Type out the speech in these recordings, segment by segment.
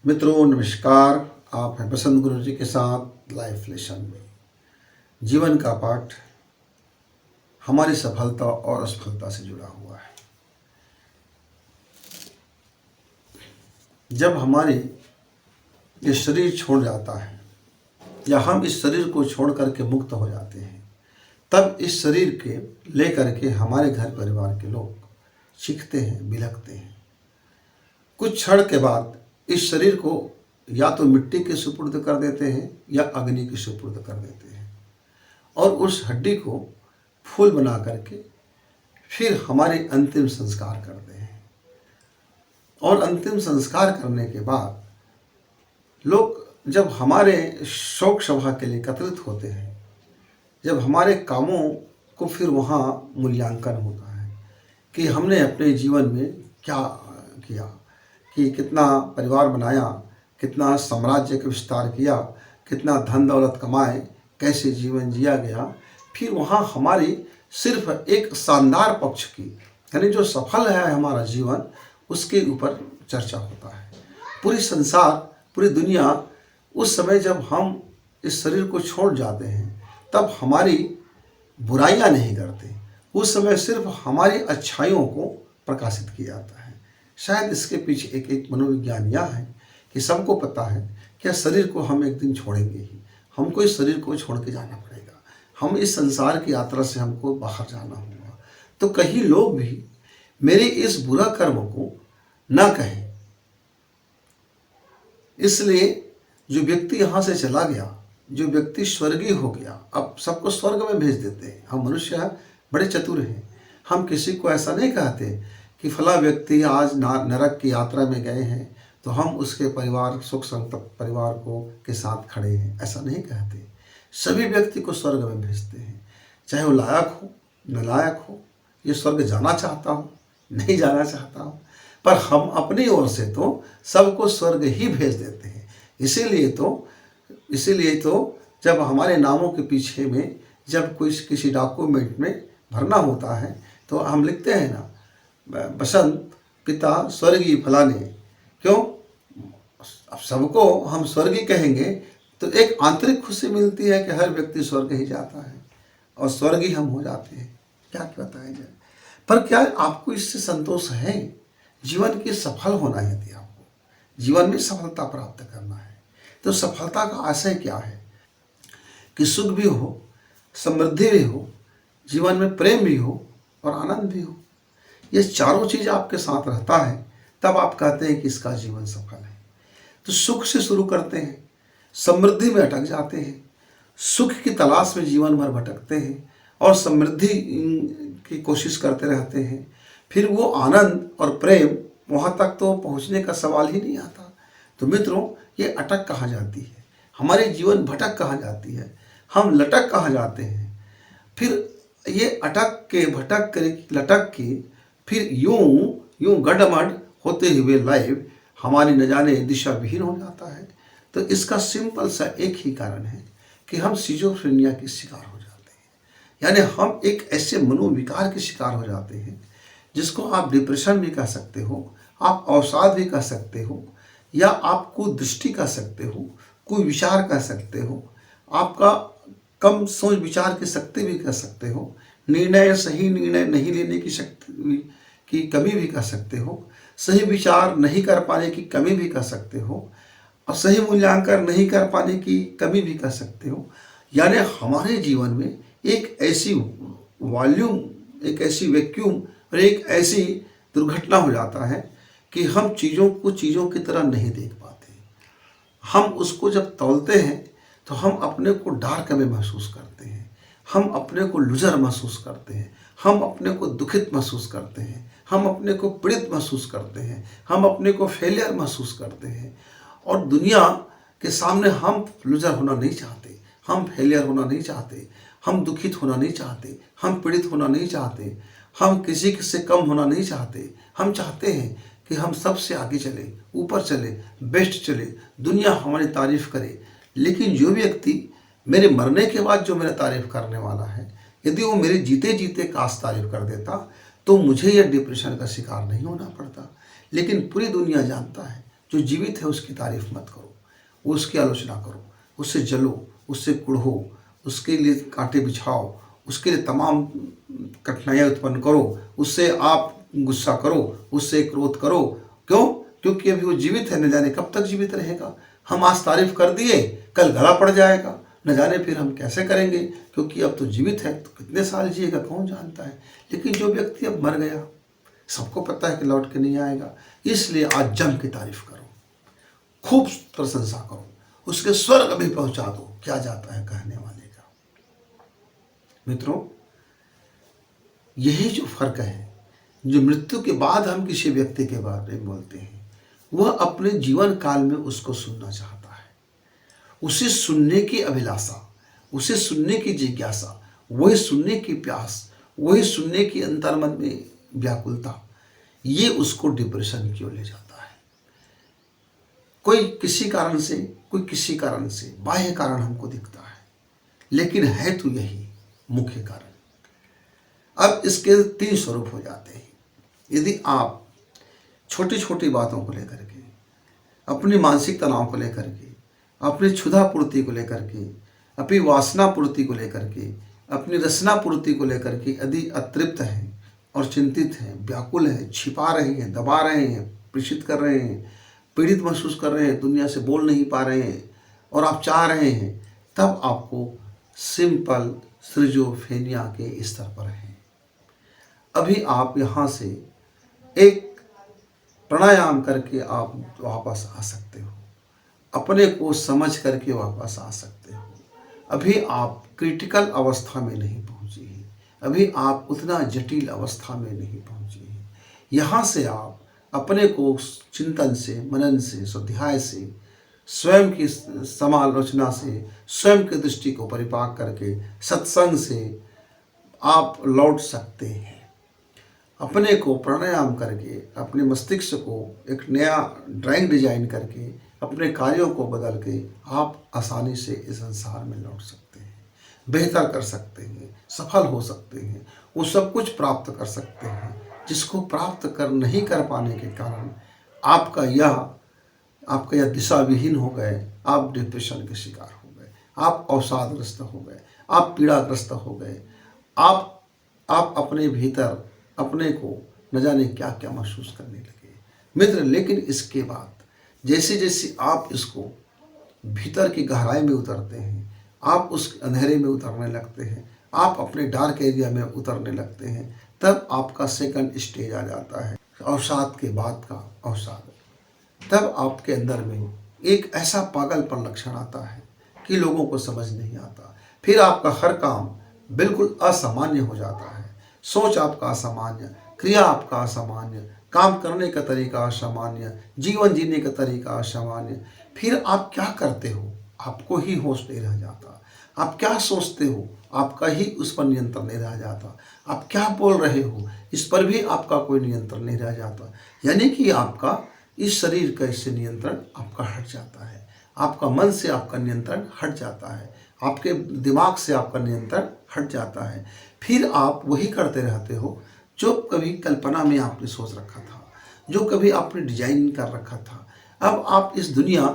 मित्रों नमस्कार। आप हैं बसंत गुरु जी के साथ लाइफ लेसन में। जीवन का पाठ हमारी सफलता और असफलता से जुड़ा हुआ है। जब हमारी ये शरीर छोड़ जाता है या हम इस शरीर को छोड़ करके मुक्त हो जाते हैं, तब इस शरीर के ले करके हमारे घर परिवार के लोग चीखते हैं, बिलखते हैं। कुछ क्षण के बाद इस शरीर को या तो मिट्टी के सुपुर्द कर देते हैं या अग्नि के सुपुर्द कर देते हैं और उस हड्डी को फूल बना करके फिर हमारे अंतिम संस्कार करते हैं। और अंतिम संस्कार करने के बाद लोग जब हमारे शोक सभा के लिए एकत्रित होते हैं, जब हमारे कामों को फिर वहाँ मूल्यांकन होता है कि हमने अपने जीवन में क्या किया, कि कितना परिवार बनाया, कितना साम्राज्य का विस्तार किया, कितना धन दौलत कमाए, कैसे जीवन जिया गया। फिर वहाँ हमारी सिर्फ एक शानदार पक्ष की, यानी जो सफल है हमारा जीवन, उसके ऊपर चर्चा होता है। पूरी संसार, पूरी दुनिया उस समय जब हम इस शरीर को छोड़ जाते हैं तब हमारी बुराइयां नहीं करते, उस समय सिर्फ हमारी अच्छाइयों को प्रकाशित किया जाता है। शायद इसके पीछे एक मनोविज्ञान यह है कि सबको पता है कि शरीर को हम एक दिन छोड़ेंगे ही, हमको इस शरीर को छोड़ के जाना पड़ेगा, हम इस संसार की यात्रा से हमको बाहर जाना होगा। तो कहीं लोग भी मेरे इस बुरा कर्म को ना कहें, इसलिए जो व्यक्ति यहाँ से चला गया, जो व्यक्ति स्वर्गीय हो गया, अब सबको स्वर्ग में भेज देते हैं। हम मनुष्य बड़े चतुर हैं, हम किसी को ऐसा नहीं कहते कि फला व्यक्ति आज नरक की यात्रा में गए हैं तो हम उसके परिवार सुख संतप्त परिवार को के साथ खड़े हैं, ऐसा नहीं कहते। सभी व्यक्ति को स्वर्ग में भेजते हैं, चाहे वो लायक हो नालायक हो, ये स्वर्ग जाना चाहता हो नहीं जाना चाहता हो, पर हम अपनी ओर से तो सबको स्वर्ग ही भेज देते हैं। इसीलिए तो जब हमारे नामों के पीछे में जब कोई किसी डॉक्यूमेंट में भरना होता है तो हम लिखते हैं ना, बसंत पिता स्वर्गीय फलाने। क्यों? अब सबको हम स्वर्गीय कहेंगे तो एक आंतरिक खुशी मिलती है कि हर व्यक्ति स्वर्ग ही जाता है और स्वर्गीय हम हो जाते हैं। क्या बताया जाए, पर क्या आपको इससे संतोष है? जीवन की सफल होना है, यदि आपको जीवन में सफलता प्राप्त करना है तो सफलता का आशय क्या है कि सुख भी हो, समृद्धि भी हो, जीवन में प्रेम भी हो और आनंद भी हो। ये चारों चीज़ आपके साथ रहता है, तब आप कहते हैं कि इसका जीवन सफल है। तो सुख से शुरू करते हैं, समृद्धि में अटक जाते हैं, सुख की तलाश में जीवन भर भटकते हैं और समृद्धि की कोशिश करते रहते हैं। फिर वो आनंद और प्रेम, वहाँ तक तो पहुँचने का सवाल ही नहीं आता। तो मित्रों, ये अटक कहाँ जाती है, हमारे जीवन भटक कहाँ जाती है, हम लटक कहाँ जाते हैं। फिर ये अटक के भटक के लटक के फिर यूं गडमड होते हुए लाइफ हमारी न जाने दिशा विहीन हो जाता है। तो इसका सिंपल सा एक ही कारण है कि हम सिजोफ्रेनिया के शिकार हो जाते हैं, यानी हम एक ऐसे मनोविकार के शिकार हो जाते हैं जिसको आप डिप्रेशन भी कह सकते हो, आप अवसाद भी कह सकते हो, या आप कुदृष्टि कह सकते हो, कोई विचार कह सकते हो, आपका कम सोच विचार की शक्ति भी कह सकते हो, सही निर्णय नहीं लेने की शक्ति की कमी भी कह सकते हो, सही विचार नहीं कर पाने की कमी भी कह सकते हो, और सही मूल्यांकन नहीं कर पाने की कमी भी कह सकते हो। यानी हमारे जीवन में एक ऐसी वॉल्यूम, एक ऐसी वैक्यूम और एक ऐसी दुर्घटना हो जाता है कि हम चीज़ों को चीज़ों की तरह नहीं देख पाते। हम उसको जब तौलते हैं तो हम अपने को डार्क में महसूस करते हैं, हम अपने को लूजर महसूस करते हैं, हम अपने को दुखित महसूस करते हैं, हम अपने को पीड़ित महसूस करते हैं, हम अपने को फेलियर महसूस करते हैं। और दुनिया के सामने हम लूजर होना नहीं चाहते, हम फेलियर होना नहीं चाहते, हम दुखित होना नहीं चाहते, हम पीड़ित होना नहीं चाहते, हम किसी से कम होना नहीं चाहते। हम चाहते हैं कि हम सबसे आगे चले, ऊपर चले, बेस्ट चले, दुनिया हमारी तारीफ करे। लेकिन जो व्यक्ति मेरे मरने के बाद जो मेरा तारीफ करने वाला है, यदि वो मेरे जीते जीते काश तारीफ कर देता तो मुझे यह डिप्रेशन का शिकार नहीं होना पड़ता। लेकिन पूरी दुनिया जानता है जो जीवित है उसकी तारीफ मत करो, उसकी आलोचना करो, उससे जलो, उससे कुढ़ो, उसके लिए कांटे बिछाओ, उसके लिए तमाम कठिनाइयाँ उत्पन्न करो, उससे आप गुस्सा करो, उससे क्रोध करो। क्यों? क्योंकि अभी वो जीवित है, न जाने कब तक जीवित रहेगा। हम आज तारीफ कर दिए, कल गला पड़ जाएगा, न जाने फिर हम कैसे करेंगे, क्योंकि अब तो जीवित है, तो कितने साल जिएगा कौन जानता है। लेकिन जो व्यक्ति अब मर गया, सबको पता है कि लौट के नहीं आएगा, इसलिए आज जम की तारीफ करो, खूब प्रशंसा करो, उसके स्वर्ग भी पहुंचा दो। क्या जाता है कहने वाले का। मित्रों, यही जो फर्क है, जो मृत्यु के बाद हम किसी व्यक्ति के बारे में बोलते हैं, वह अपने जीवन काल में उसको सुनना चाहता है, उसे सुनने की अभिलाषा, उसे सुनने की जिज्ञासा, वही सुनने की प्यास, वही सुनने की अंतर्मन में व्याकुलता, ये उसको डिप्रेशन की ओर ले जाता है। कोई किसी कारण से, कोई किसी कारण से, बाह्य कारण हमको दिखता है, लेकिन है तो यही मुख्य कारण। अब इसके 3 स्वरूप हो जाते हैं। यदि आप छोटी छोटी बातों को लेकर के, अपनी मानसिक तनाव को लेकर के, अपनी क्षुधा पूर्ति को लेकर के, अपनी वासना पूर्ति को लेकर के, अपनी रसना पूर्ति को लेकर के यदि अतृप्त हैं और चिंतित हैं, व्याकुल हैं, छिपा रहे हैं, दबा रहे हैं, प्रेषित कर रहे हैं, पीड़ित महसूस कर रहे हैं, दुनिया से बोल नहीं पा रहे हैं और आप चाह रहे हैं, तब आपको सिंपल सिजोफ्रेनिया के स्तर पर हैं। अभी आप यहाँ से एक प्राणायाम करके आप वापस आ सकते हो, अपने को समझ करके वापस आ सकते हो। अभी आप क्रिटिकल अवस्था में नहीं पहुँचे हैं, अभी आप उतना जटिल अवस्था में नहीं पहुँचे हैं। यहाँ से आप अपने को चिंतन से, मनन से, स्वाध्याय से, स्वयं की समालोचना से, स्वयं की दृष्टि को परिपाक करके, सत्संग से आप लौट सकते हैं। अपने को प्राणायाम करके, अपने मस्तिष्क को एक नया ड्राइंग डिजाइन करके, अपने कार्यों को बदल के आप आसानी से इस संसार में लौट सकते हैं, बेहतर कर सकते हैं, सफल हो सकते हैं, वो सब कुछ प्राप्त कर सकते हैं जिसको प्राप्त नहीं कर पाने के कारण आपका यह दिशा विहीन हो गए, आप डिप्रेशन के शिकार हो गए, आप अवसादग्रस्त हो गए, आप पीड़ाग्रस्त हो गए, आप अपने भीतर अपने को न जाने क्या क्या महसूस करने लगे। मित्र, लेकिन इसके बाद जैसे जैसे आप इसको भीतर की गहराई में उतरते हैं, आप उस अंधेरे में उतरने लगते हैं, आप अपने डार्क एरिया में उतरने लगते हैं, तब आपका सेकंड स्टेज आ जाता है, अवसाद के बाद का अवसाद। तब आपके अंदर में एक ऐसा पागलपन लक्षण आता है कि लोगों को समझ नहीं आता। फिर आपका हर काम बिल्कुल असामान्य हो जाता है, सोच आपका असामान्य, क्रिया आपका असामान्य, काम करने का तरीका असामान्य, जीवन जीने का तरीका असामान्य। फिर आप क्या करते हो, आपको ही होश नहीं रह जाता। आप क्या सोचते हो, आपका ही उस पर नियंत्रण नहीं रह जाता। आप क्या बोल रहे हो, इस पर भी आपका कोई नियंत्रण नहीं रह जाता। यानी कि आपका इस शरीर का इससे नियंत्रण आपका हट जाता है, आपका मन से आपका नियंत्रण हट जाता है, आपके दिमाग से आपका नियंत्रण हट जाता है। फिर आप वही करते रहते हो जो कभी कल्पना में आपने सोच रखा था, जो कभी आपने डिजाइन कर रखा था। अब आप इस दुनिया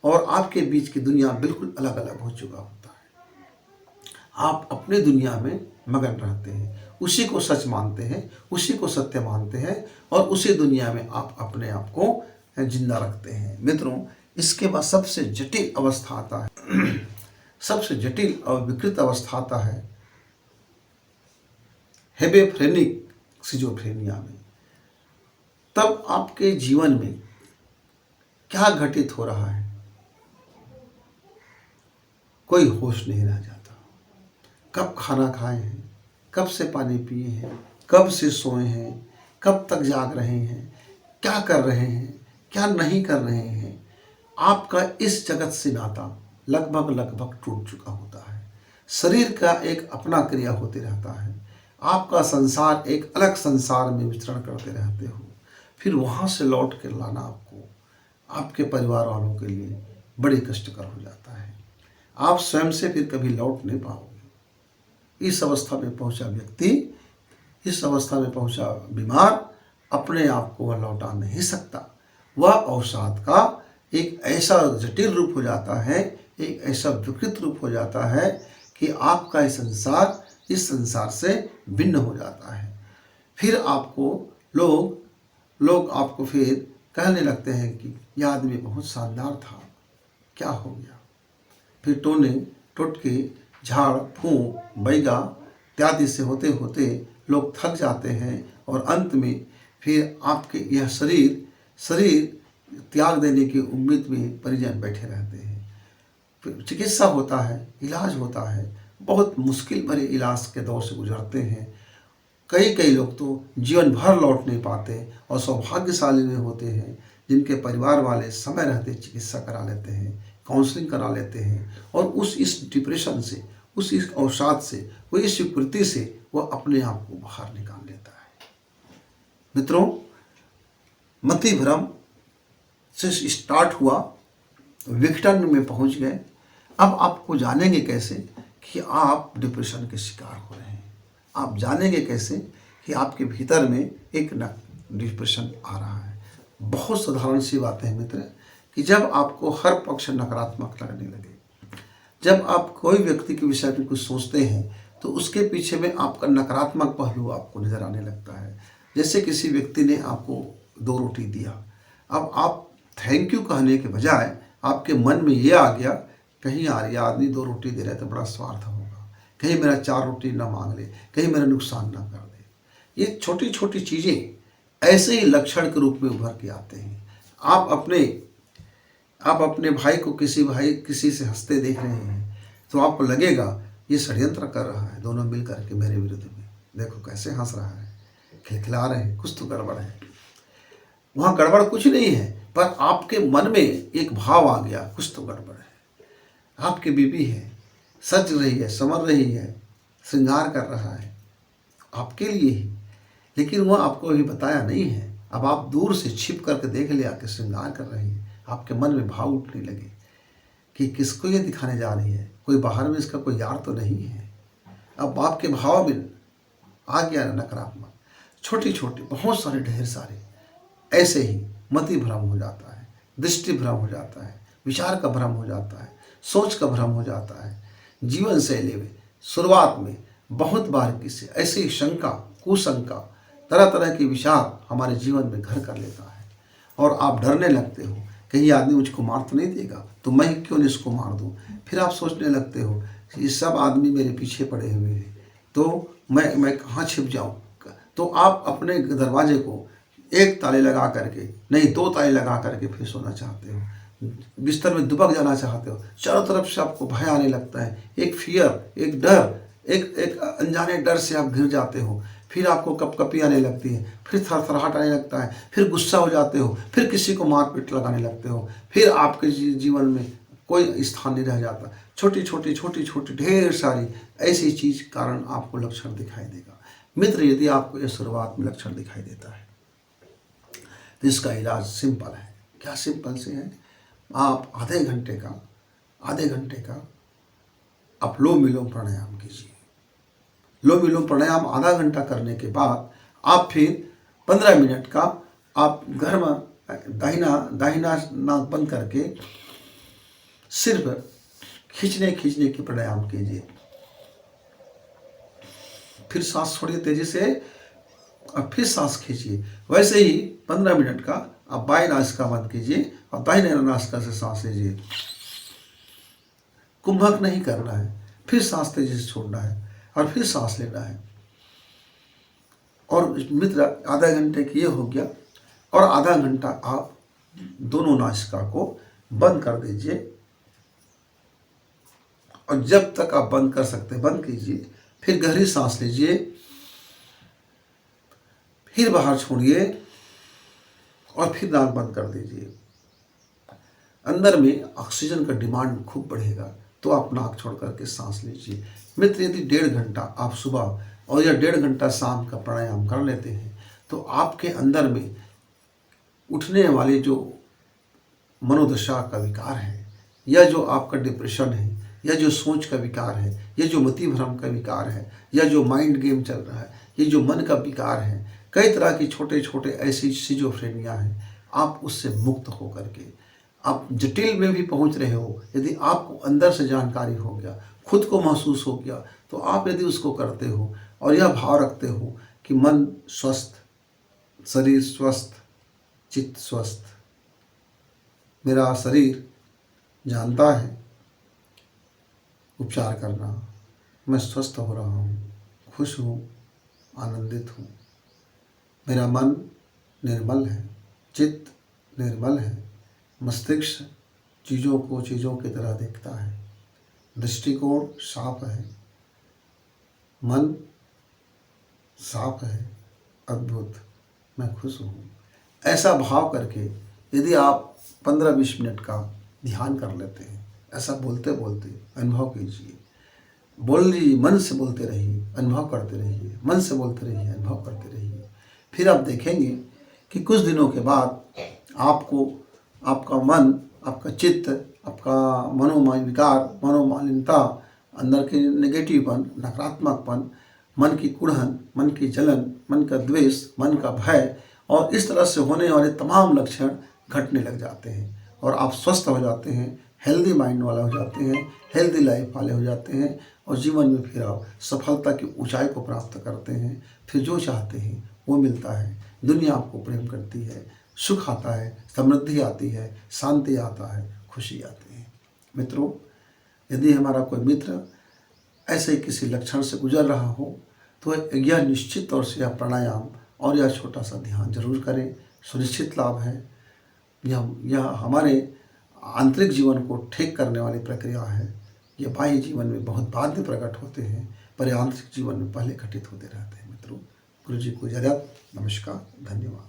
और आपके बीच की दुनिया बिल्कुल अलग अलग हो चुका होता है। आप अपने दुनिया में मगन रहते हैं, उसी को सच मानते हैं, उसी को सत्य मानते हैं और उसी दुनिया में आप अपने आप को जिंदा रखते हैं। मित्रों, इसके बाद सबसे जटिल अवस्था आता है सबसे जटिल और विकृत अवस्था आता है हेबेफ्रेनिक सिजोफ्रेनिया में। तब आपके जीवन में क्या घटित हो रहा है, कोई होश नहीं रह जाता। कब खाना खाए हैं, कब से पानी पिए हैं, कब से सोए हैं, कब तक जाग रहे हैं, क्या कर रहे हैं, क्या नहीं कर रहे हैं। आपका इस जगत से नाता लगभग टूट चुका होता है। शरीर का एक अपना क्रिया होते रहता है, आपका संसार एक अलग संसार में विचरण करते रहते हो। फिर वहाँ से लौट कर लाना आपको आपके परिवार वालों के लिए बड़ी कष्टकर हो जाता है। आप स्वयं से फिर कभी लौट नहीं पाओगे। इस अवस्था में पहुँचा व्यक्ति, इस अवस्था में पहुँचा बीमार अपने आप को वह लौटा नहीं सकता। वह अवसाद का एक ऐसा जटिल रूप हो जाता है, एक ऐसा विकृत रूप हो जाता है कि आपका इस संसार से भिन्न हो जाता है। फिर आपको लोग आपको फिर कहने लगते हैं कि यह आदमी बहुत शानदार था, क्या हो गया। फिर टोने टोटके झाड़ फूंक बैगा इत्यादि से होते होते लोग थक जाते हैं और अंत में फिर आपके यह शरीर त्याग देने की उम्मीद में परिजन बैठे रहते हैं। फिर चिकित्सा होता है, इलाज होता है, बहुत मुश्किल भरे इलाज के दौर से गुजरते हैं। कई लोग तो जीवन भर लौट नहीं पाते और सौभाग्यशाली में होते हैं जिनके परिवार वाले समय रहते चिकित्सा करा लेते हैं, काउंसलिंग करा लेते हैं और इस डिप्रेशन से, इस अवसाद से, वो इस विकृति से वो अपने आप को बाहर निकाल लेता है। मित्रों, मति भ्रम से स्टार्ट हुआ, विघटन में पहुंच गए। अब आपको जानेंगे कैसे कि आप डिप्रेशन के शिकार हो रहे हैं। आप जानेंगे कैसे कि आपके भीतर में एक डिप्रेशन आ रहा है। बहुत साधारण सी बातें हैं मित्र, कि जब आपको हर पक्ष नकारात्मक लगने लगे, जब आप कोई व्यक्ति के विषय में कुछ सोचते हैं तो उसके पीछे में आपका नकारात्मक पहलू आपको नजर आने लगता है। जैसे किसी व्यक्ति ने आपको 2 रोटी दिया, अब आप थैंक यू कहने के बजाय आपके मन में ये आ गया, कहीं यार ये आदमी 2 रोटी दे रहा है तो बड़ा स्वार्थ होगा, कहीं मेरा 4 रोटी ना मांग ले, कहीं मेरा नुकसान ना कर दे। ये छोटी छोटी चीज़ें ऐसे ही लक्षण के रूप में उभर के आते हैं। आप अपने भाई को किसी से हंसते देख रहे हैं तो आपको लगेगा ये षड्यंत्र कर रहा है, दोनों मिल करके मेरे विरुद्ध में, देखो कैसे हंस रहा है, खिलखिला रहे हैं, कुछ तो गड़बड़ है। वहाँ गड़बड़ कुछ नहीं है, पर आपके मन में एक भाव आ गया, कुछ तो गड़बड़ है। आपकी बीवी है, सज रही है, संवर रही है, श्रृंगार कर रहा है आपके लिए ही, लेकिन वह आपको अभी बताया नहीं है। अब आप दूर से छिप करके देख लिया कि श्रृंगार कर रही है, आपके मन में भाव उठने लगे कि किसको ये दिखाने जा रही है, कोई बाहर में इसका कोई यार तो नहीं है। अब आपके भाव में आ गया नकारात्मक, छोटी छोटी बहुत सारे ढेर सारे ऐसे ही मति भ्रम हो जाता है, दृष्टि भ्रम हो जाता है, विचार का भ्रम हो जाता है, सोच का भ्रम हो जाता है। जीवन शैली में शुरुआत में बहुत बार किसी ऐसी शंका कुशंका तरह तरह के विचार हमारे जीवन में घर कर लेता है और आप डरने लगते हो, कहीं आदमी मुझको मार तो नहीं देगा, तो मैं क्यों नहीं इसको मार दूँ। फिर आप सोचने लगते हो कि ये सब आदमी मेरे पीछे पड़े हुए हैं तो मैं कहाँ छिप जाऊँ। तो आप अपने दरवाजे को 1 ताले लगा करके नहीं 2 ताले लगा करके फिर सोना चाहते हो, बिस्तर में दुबक जाना चाहते हो। चारों तरफ से आपको भय आने लगता है, एक फियर, एक डर, एक अनजाने डर से आप घिर जाते हो। फिर आपको कपकपी आने लगती है, फिर थरथराहट आने लगता है, फिर गुस्सा हो जाते हो, फिर किसी को मारपीट लगाने लगते हो, फिर आपके जीवन में कोई स्थान नहीं रह जाता। छोटी छोटी ढेर सारी ऐसी चीज कारण आपको लक्षण दिखाई देगा। मित्र, यदि आपको यह शुरुआत में लक्षण दिखाई देता है तो इसका इलाज सिंपल है। क्या सिंपल से है? आप आधे घंटे का आप लोम विलोम प्राणायाम कीजिए। लोम विलोम प्राणायाम आधा घंटा करने के बाद आप फिर 15 मिनट का आप घर में दाहिना नाक बंद करके सिर्फ खींचने की प्राणायाम कीजिए। फिर सांस छोड़िए तेजी से और फिर सांस खींचिए। वैसे ही 15 मिनट का आप बाएं नासिका बंद कीजिए और दाहिने नासिका से सांस लीजिए। कुंभक नहीं करना है, फिर सांस तेजी से छोड़ना है और फिर सांस लेना है। और मित्र, आधा घंटे की ये हो गया और आधा घंटा आप दोनों नासिका को बंद कर दीजिए और जब तक आप बंद कर सकते हैं बंद कीजिए। फिर गहरी सांस लीजिए, फिर बाहर छोड़िए और फिर नाक बंद कर दीजिए। अंदर में ऑक्सीजन का डिमांड खूब बढ़ेगा तो आप नाक छोड़ करके सांस लीजिए। मित्र, यदि 1.5 घंटा आप सुबह और या 1.5 घंटा शाम का प्राणायाम कर लेते हैं तो आपके अंदर में उठने वाले जो मनोदशा का विकार है या जो आपका डिप्रेशन है या जो सोच का विकार है या जो मति भ्रम का विकार है या जो माइंड गेम चल रहा है, ये जो मन का विकार है, कई तरह की छोटे छोटे ऐसी सिजोफ्रेनिया हैं, आप उससे मुक्त हो करके आप जटिल में भी पहुंच रहे हो, यदि आपको अंदर से जानकारी हो गया, खुद को महसूस हो गया, तो आप यदि उसको करते हो और यह भाव रखते हो कि मन स्वस्थ, शरीर स्वस्थ, चित्त स्वस्थ, मेरा शरीर जानता है उपचार करना, मैं स्वस्थ हो रहा हूँ, खुश हूँ, आनंदित हूँ, मेरा मन निर्मल है, चित्त निर्मल है, मस्तिष्क चीज़ों को चीज़ों की तरह देखता है, दृष्टिकोण साफ है, मन साफ है, अद्भुत, मैं खुश हूँ। ऐसा भाव करके यदि आप 15-20 मिनट का ध्यान कर लेते हैं, ऐसा बोलते बोलते अनुभव कीजिए, बोल लीजिए, मन से बोलते रहिए, अनुभव करते रहिए, मन से बोलते रहिए, अनुभव करते रहिए। फिर आप देखेंगे कि कुछ दिनों के बाद आपको आपका मन, आपका चित्त, आपका मनोविकार, मनोमालिन्यता, अंदर के नेगेटिवपन, नकारात्मकपन, मन की कुढ़न, मन की जलन, मन का द्वेष, मन का भय और इस तरह से होने वाले तमाम लक्षण घटने लग जाते हैं और आप स्वस्थ हो जाते हैं, हेल्दी माइंड वाला हो जाते हैं, हेल्दी लाइफ वाले हो जाते हैं और जीवन में फिर आप सफलता की ऊंचाई को प्राप्त करते हैं। फिर जो चाहते हैं वो मिलता है, दुनिया आपको प्रेम करती है, सुख आता है, समृद्धि आती है, शांति आता है, खुशी आती है। मित्रों, यदि हमारा कोई मित्र ऐसे किसी लक्षण से गुजर रहा हो तो यह निश्चित तौर से यह प्राणायाम और यह छोटा सा ध्यान जरूर करें, सुनिश्चित लाभ है। यह हमारे आंतरिक जीवन को ठीक करने वाली प्रक्रिया है। ये बाह्य जीवन में बहुत बाद में प्रकट होते हैं, पर आंतरिक जीवन में पहले घटित होते रहते हैं। मित्रों, गुरु जी को इजाज़त, नमस्कार, धन्यवाद।